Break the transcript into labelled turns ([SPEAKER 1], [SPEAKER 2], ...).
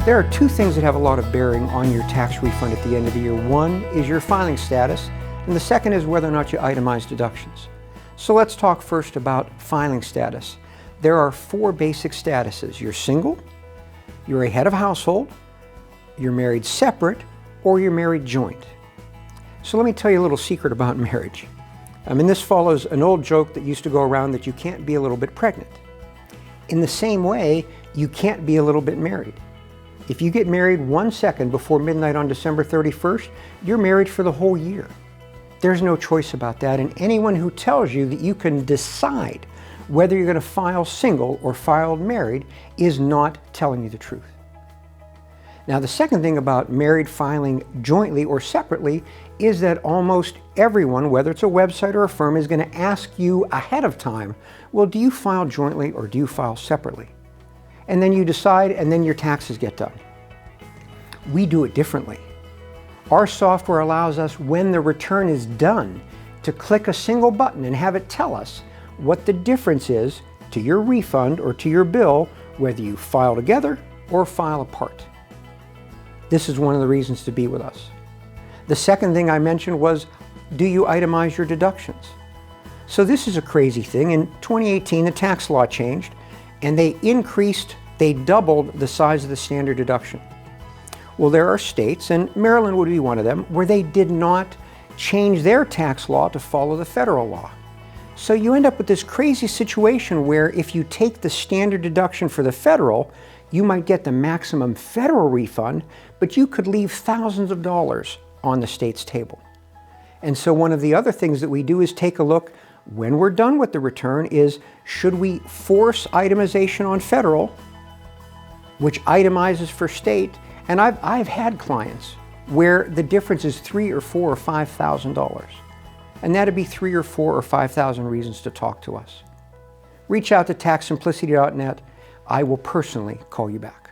[SPEAKER 1] There are two things that have a lot of bearing on your tax refund at the end of the year. One is your filing status, and the second is whether or not you itemize deductions. So let's talk first about filing status. There are four basic statuses. You're single, you're a head of household, you're married separate, or you're married joint. So let me tell you a little secret about marriage. This follows an old joke that used to go around that you can't be a little bit pregnant. In the same way, you can't be a little bit married. If you get married 1 second before midnight on December 31st, you're married for the whole year. There's no choice about that, and anyone who tells you that you can decide whether you're going to file single or file married is not telling you the truth. Now, the second thing about married filing jointly or separately is that almost everyone, whether it's a website or a firm, is going to ask you ahead of time, well, do you file jointly or do you file separately? And then you decide, and then your taxes get done. We do it differently. Our software allows us, when the return is done, to click a single button and have it tell us what the difference is to your refund or to your bill, whether you file together or file apart. This is one of the reasons to be with us. The second thing I mentioned was, do you itemize your deductions? So this is a crazy thing. In 2018, the tax law changed, and they doubled the size of the standard deduction. Well, there are states, and Maryland would be one of them, where they did not change their tax law to follow the federal law. So you end up with this crazy situation where if you take the standard deduction for the federal, you might get the maximum federal refund, but you could leave thousands of dollars on the state's table. And so one of the other things that we do is take a look, when we're done with the return, is should we force itemization on federal, which itemizes for state? And I've had clients where the difference is $3,000 or $4,000 or $5,000. And that'd be 3 or 4 or 5,000 reasons to talk to us. Reach out to taxsimplicity.net. I will personally call you back.